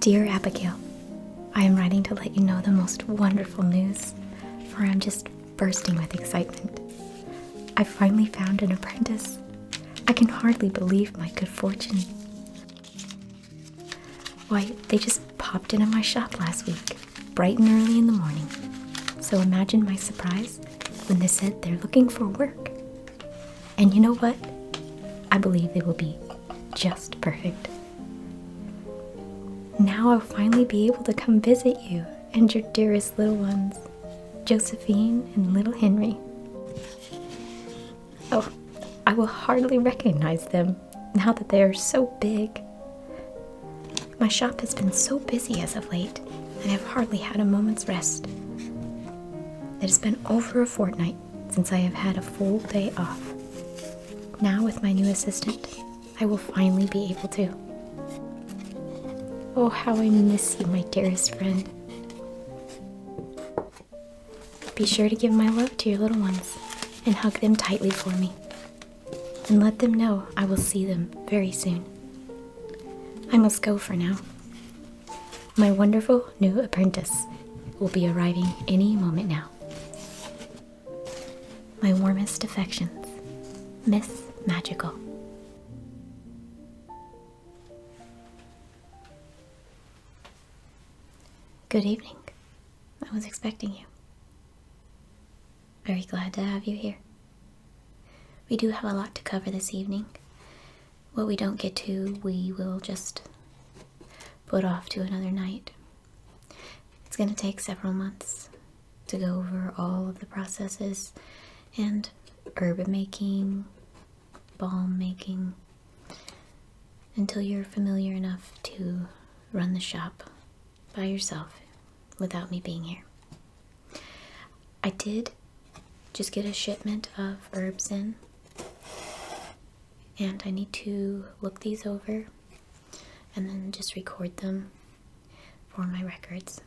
Dear Abigail, I am writing to let you know the most wonderful news, for I'm just bursting with excitement. I finally found an apprentice. I can hardly believe my good fortune. Why, they just popped into my shop last week, bright and early in the morning. So imagine my surprise when they said they're looking for work. And you know what? I believe they will be just perfect. Now I'll finally be able to come visit you and your dearest little ones, Josephine and little Henry. Oh, I will hardly recognize them now that they are so big. My shop has been so busy as of late, and I've hardly had a moment's rest. It has been over a fortnight since I have had a full day off. Now with my new assistant, I will finally be able to. Oh, how I miss you, my dearest friend. Be sure to give my love to your little ones and hug them tightly for me. And let them know I will see them very soon. I must go for now. My wonderful new apprentice will be arriving any moment now. My warmest affections, Miss Magical. Good evening. I was expecting you. Very glad to have you here. We do have a lot to cover this evening. What we don't get to, we will just put off to another night. It's going to take several months to go over all of the processes and herb making, balm making, until you're familiar enough to run the shop by yourself without me being here. I did just get a shipment of herbs in, and I need to look these over and then just record them for my records.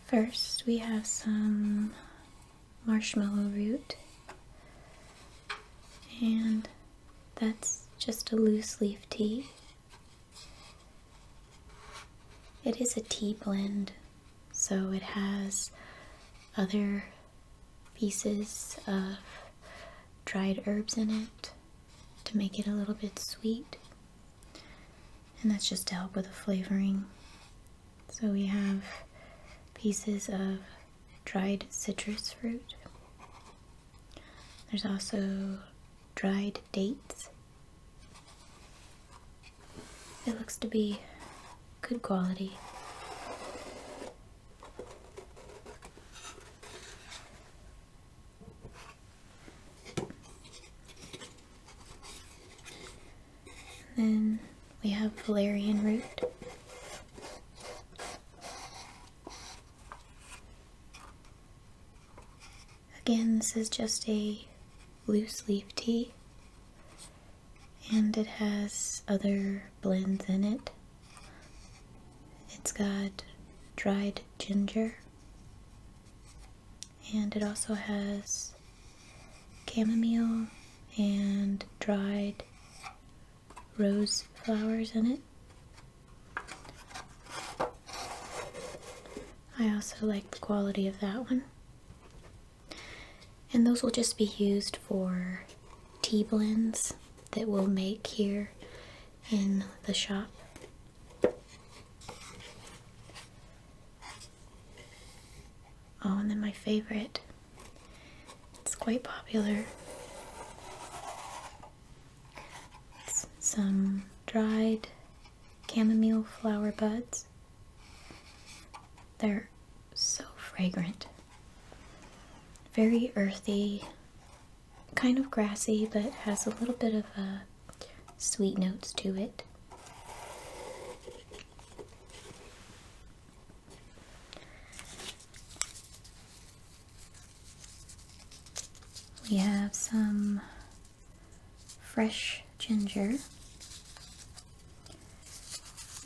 First, we have some marshmallow root, and that's just a loose leaf tea. It is a tea blend, so it has other pieces of dried herbs in it to make it a little bit sweet, and that's just to help with the flavoring. So we have pieces of dried citrus fruit. There's also dried dates. It looks to be good quality. Then we have valerian root. Again, this is just a loose leaf tea, and it has other blends in it. It's got dried ginger, and it also has chamomile and dried rose flowers in it. I also like the quality of that one. And those will just be used for tea blends that we'll make here in the shop. Oh, and then my favorite. It's quite popular. It's some dried chamomile flower buds. They're so fragrant. Very earthy, kind of grassy, but has a little bit of sweet notes to it. We have some fresh ginger.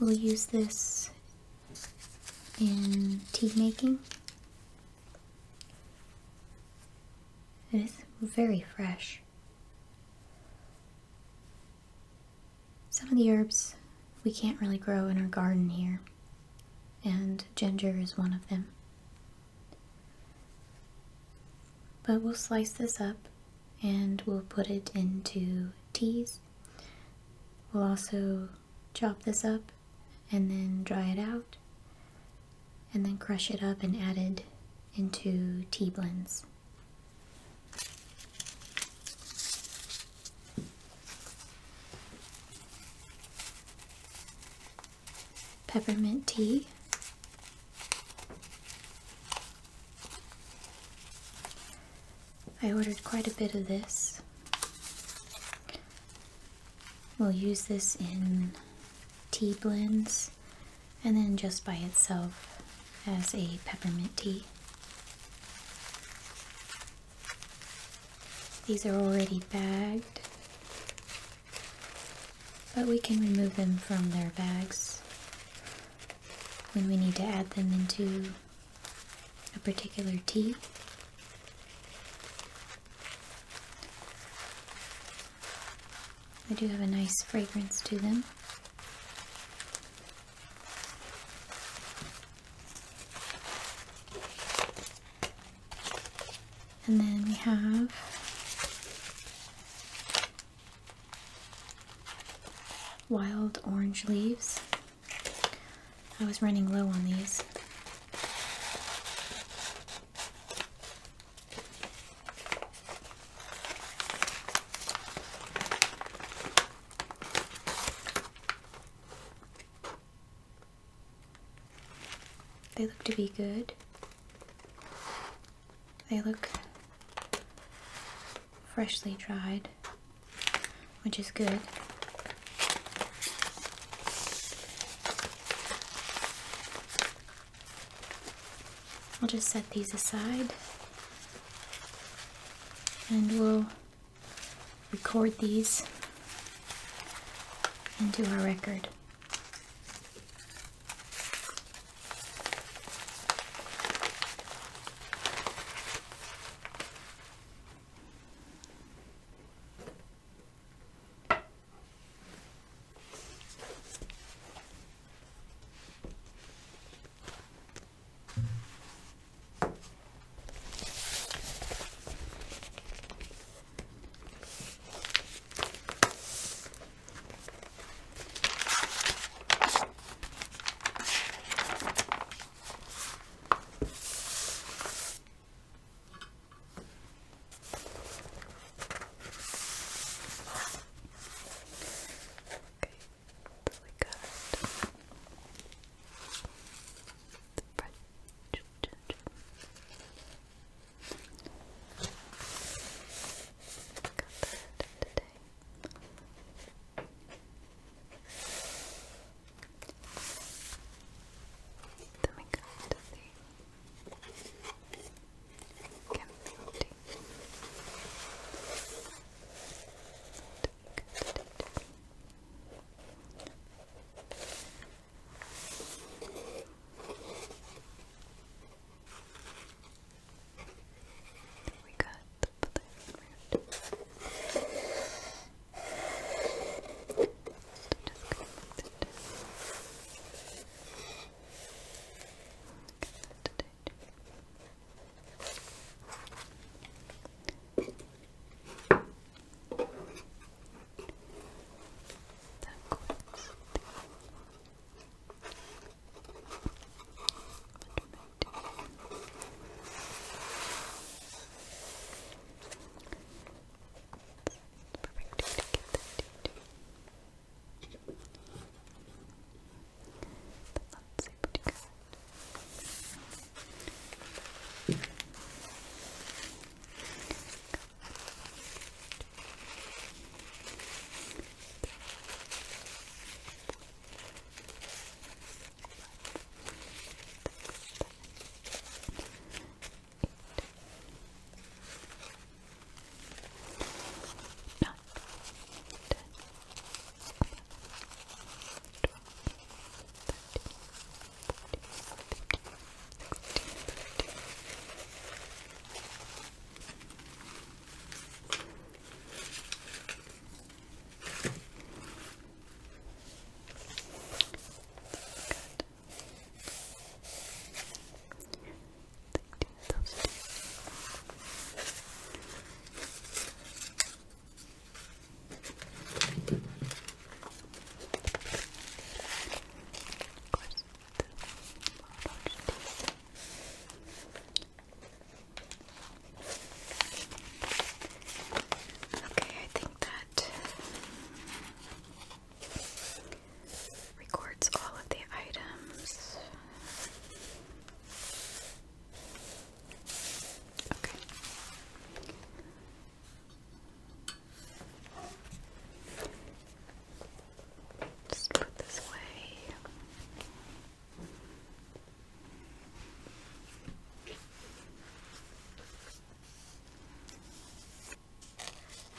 We'll use this in tea making. It is very fresh. Some of the herbs we can't really grow in our garden here, and ginger is one of them. But we'll slice this up and we'll put it into teas. We'll also chop this up and then dry it out and then crush it up and add it into tea blends. Peppermint tea. I ordered quite a bit of this. We'll use this in tea blends and then just by itself as a peppermint tea. These are already bagged, but we can remove them from their bags when we need to add them into a particular tea. They do have a nice fragrance to them. And then we have wild orange leaves. I was running low on these. They look to be good. They look freshly dried, which is good. I'll just set these aside and we'll record these into our record.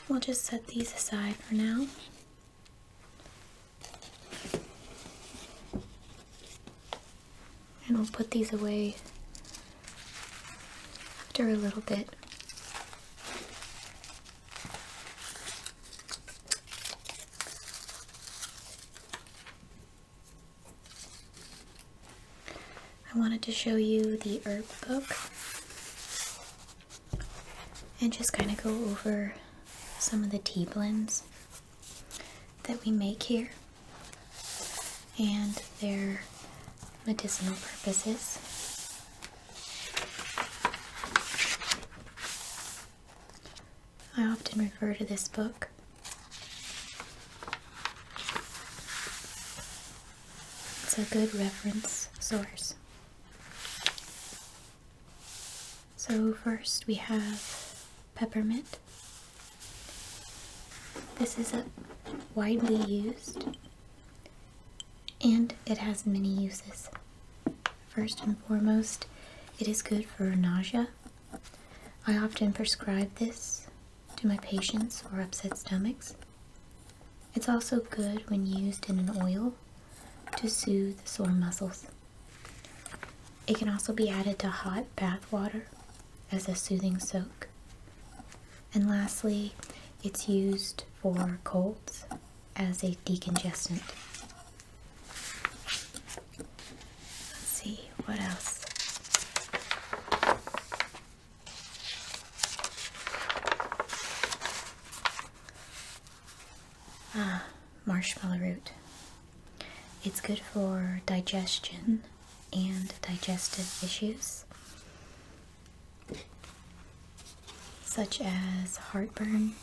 we'll just set these aside for now. And we'll put these away after a little bit. I wanted to show you the herb book and just kind of go over some of the tea blends that we make here and their medicinal purposes. I often refer to this book. It's a good reference source. So first we have peppermint. This is widely used and it has many uses. First and foremost, it is good for nausea. I often prescribe this to my patients for upset stomachs. It's also good when used in an oil to soothe sore muscles. It can also be added to hot bath water as a soothing soak. And lastly, it's used for colds as a decongestant. Let's see, what else? Marshmallow root. It's good for digestion and digestive issues, such as heartburn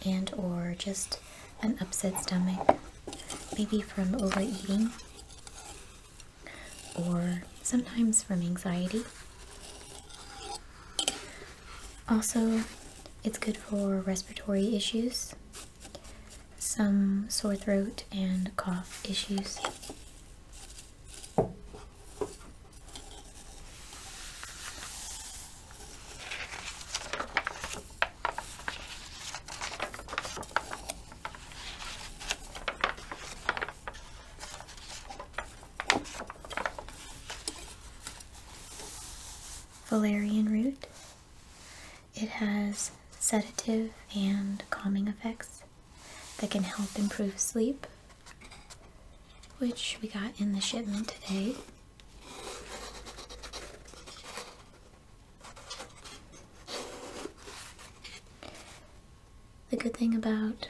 and or just an upset stomach, maybe from overeating or sometimes from anxiety. Also, it's good for respiratory issues, some sore throat and cough issues. Valerian root. It has sedative and calming effects that can help improve sleep, which we got in the shipment today. The good thing about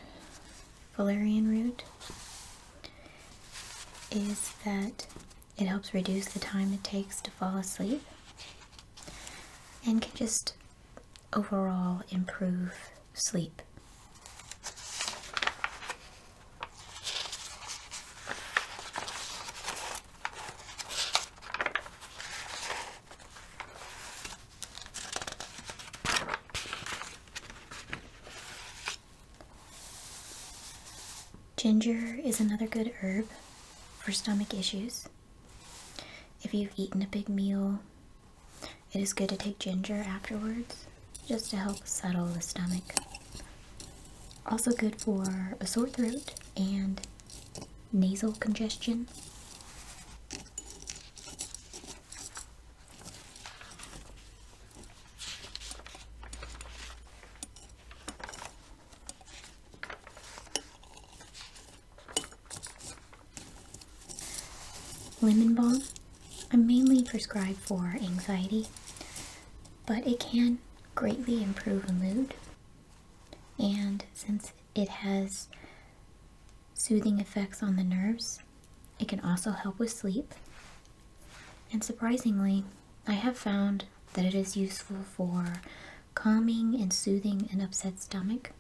valerian root is that it helps reduce the time it takes to fall asleep and can just overall improve sleep. Ginger is another good herb for stomach issues. If you've eaten a big meal, it is good to take ginger afterwards, just to help settle the stomach. Also good for a sore throat and nasal congestion. Lemon balm. I'm mainly prescribed for anxiety, but it can greatly improve a mood, and since it has soothing effects on the nerves, it can also help with sleep. And surprisingly, I have found that it is useful for calming and soothing an upset stomach.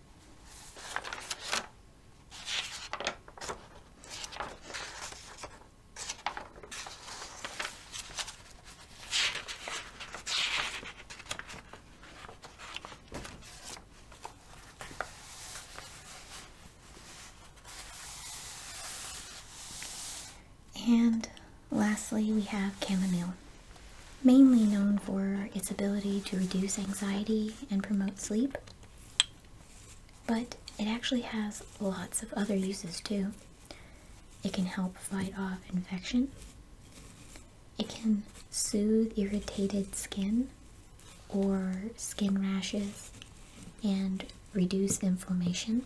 And lastly, we have chamomile. mainly known for its ability to reduce anxiety and promote sleep, but it actually has lots of other uses too. It can help fight off infection. It can soothe irritated skin or skin rashes and reduce inflammation.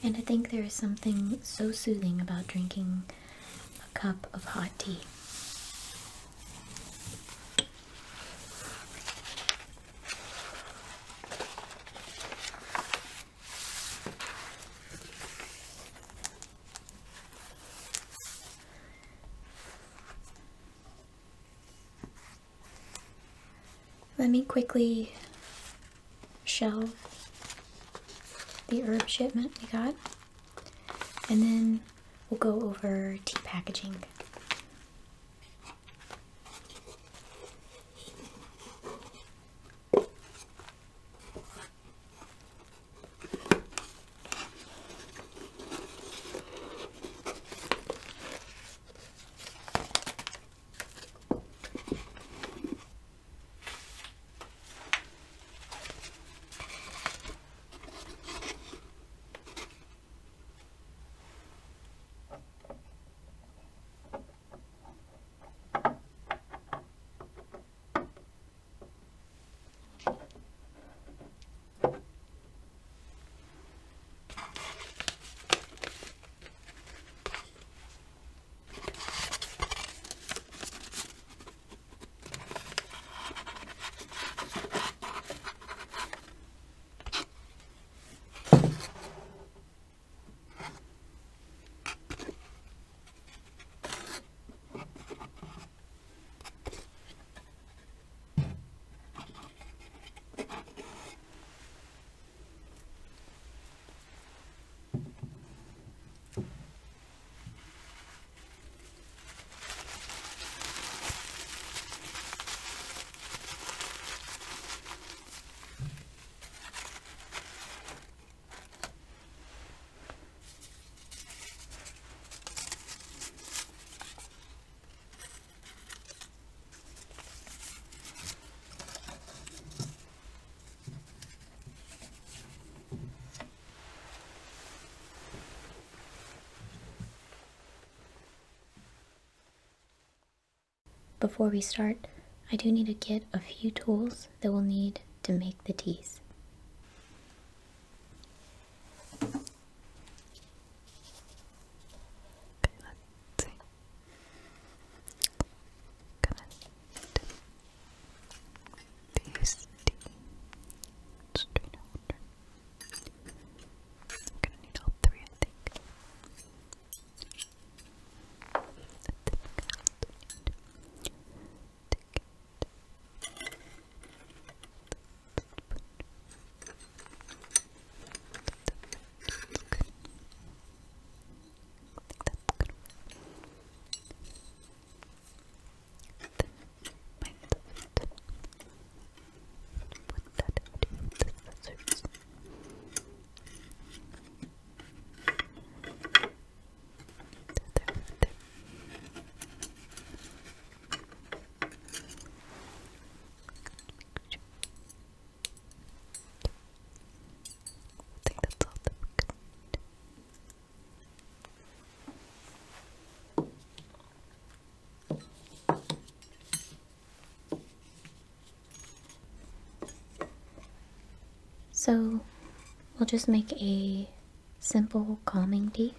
And I think there is something so soothing about drinking a cup of hot tea. Let me quickly shelve the herb shipment we got, and then we'll go over tea packaging. Before we start, I do need to get a few tools that we'll need to make the teas. So we'll just make a simple calming tea.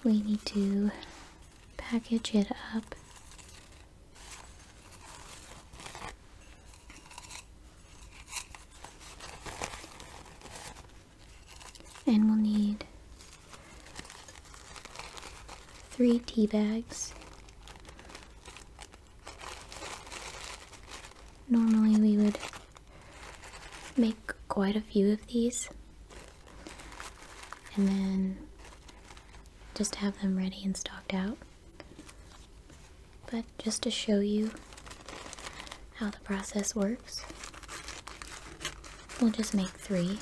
We need to package it up. And we'll need 3 tea bags. Normally we would make quite a few of these and then just have them ready and stocked out. But just to show you how the process works, we'll just make 3.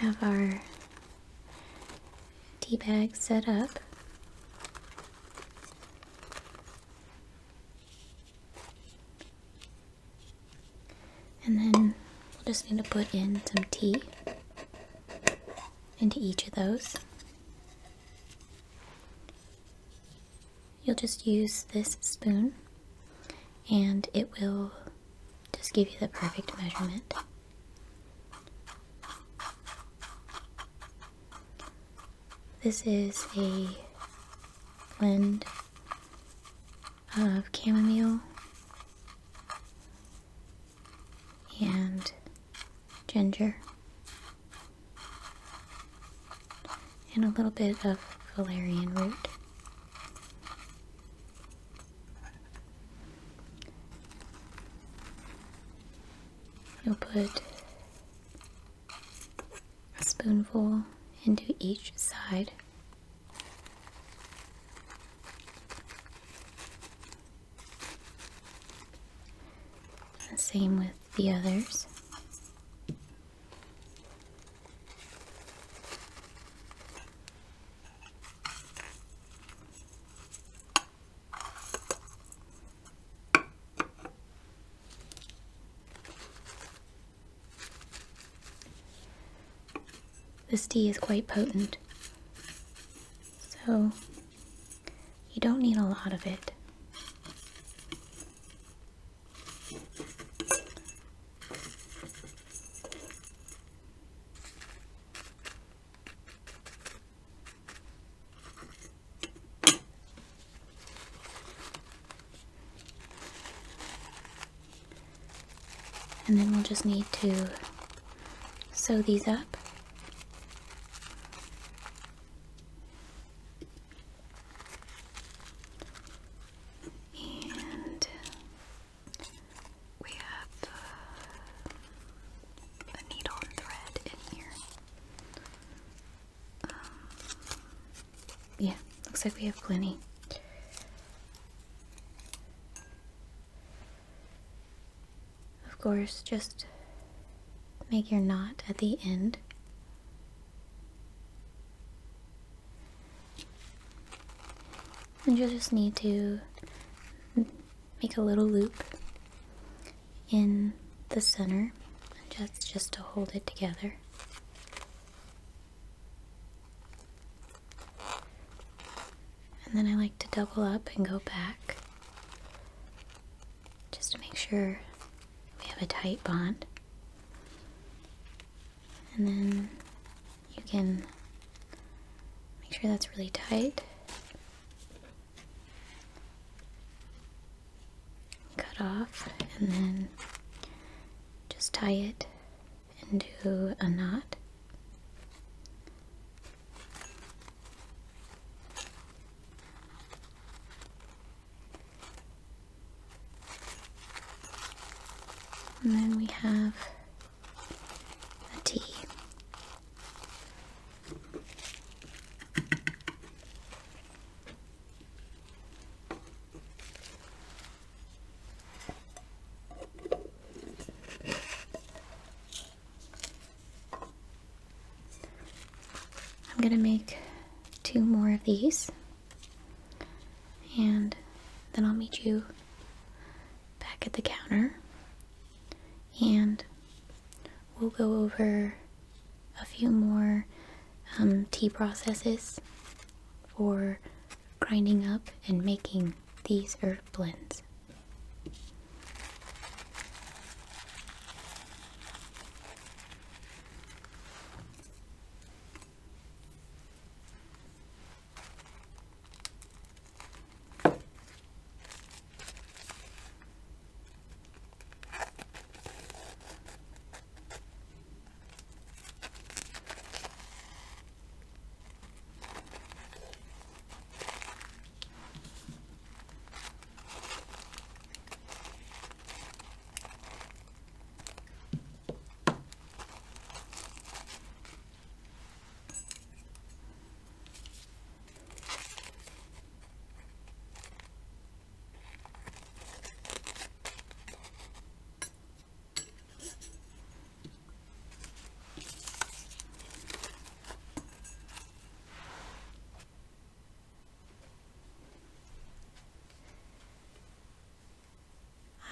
have our tea bag set up. And then we'll just need to put in some tea into each of those. You'll just use this spoon and it will just give you the perfect measurement. This is a blend of chamomile and ginger and a little bit of valerian root. You'll put a spoonful into each side. And same with the others. This tea is quite potent, so you don't need a lot of it. And then we'll just need to sew these up. And we have a needle and thread in here. Yeah, looks like we have plenty. Of course, just make your knot at the end. And you'll just need to make a little loop in the center, and just to hold it together. And then I like to double up and go back, just to make sure we have a tight bond. And then you can make sure that's really tight. Cut off and then just tie it into a knot. And then we have a tea. I'm gonna make 2 more of these, and then I'll meet you back at the counter, and we'll go over a few more tea processes for grinding up and making these herb blends.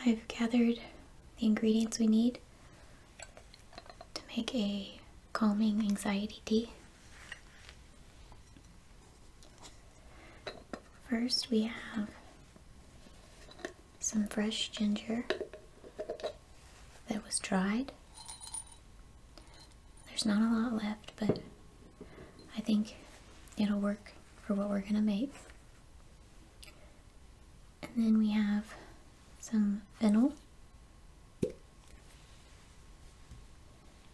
I've gathered the ingredients we need to make a calming anxiety tea. First, we have some fresh ginger that was dried. There's not a lot left, but I think it'll work for what we're gonna make. And then we have some fennel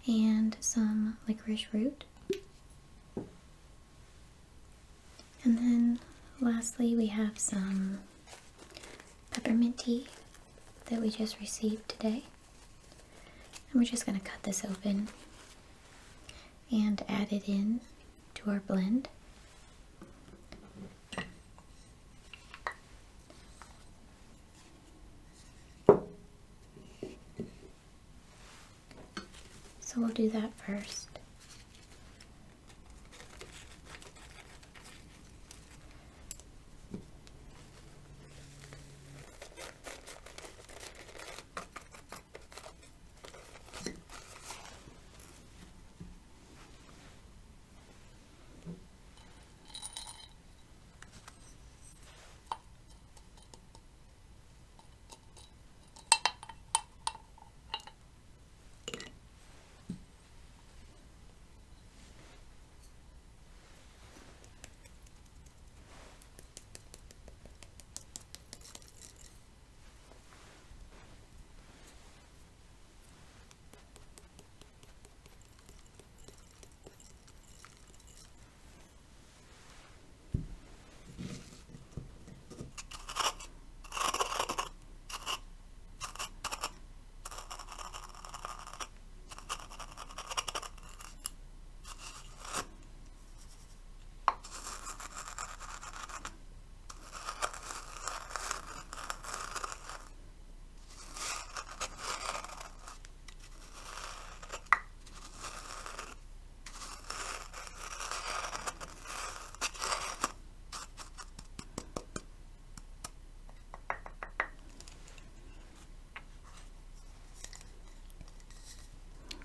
and some licorice root. And then lastly, we have some peppermint tea that we just received today. And we're just going to cut this open and add it in to our blend. So we'll do that first.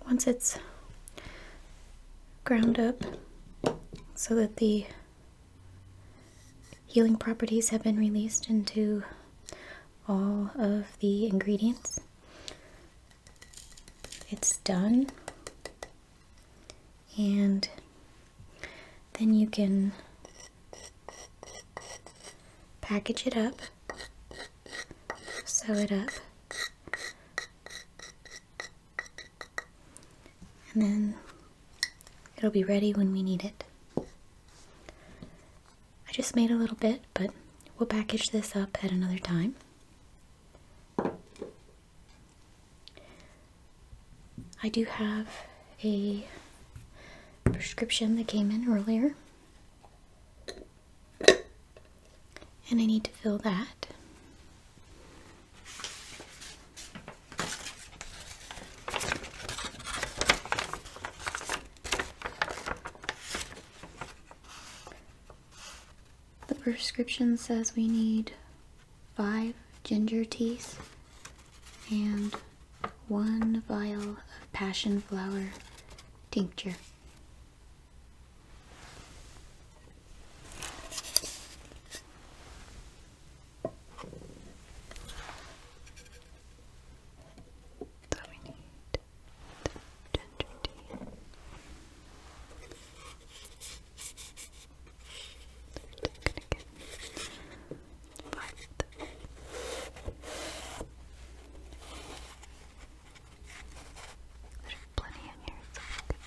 Once it's ground up so that the healing properties have been released into all of the ingredients, it's done. And then you can package it up, sew it up, and then it'll be ready when we need it. I just made a little bit, but we'll package this up at another time. I do have a prescription that came in earlier, and I need to fill that. The prescription says we need 5 ginger teas and 1 vial of passion flower tincture. So we need ginger tea. There's plenty in here, so we could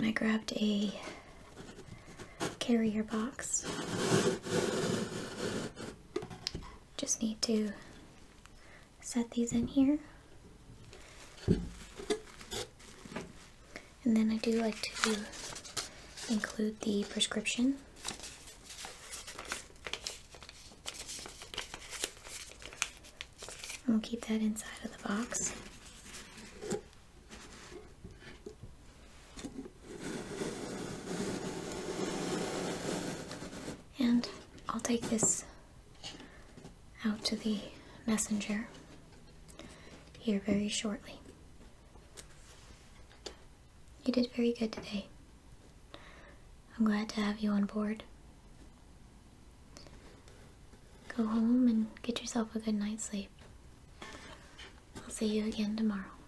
And I grabbed a carrier box. Just need to set these in here. And then I do like to include the prescription. We'll keep that inside of the box. And I'll take this out to the messenger here very shortly. You did very good today. I'm glad to have you on board. Go home and get yourself a good night's sleep. I'll see you again tomorrow.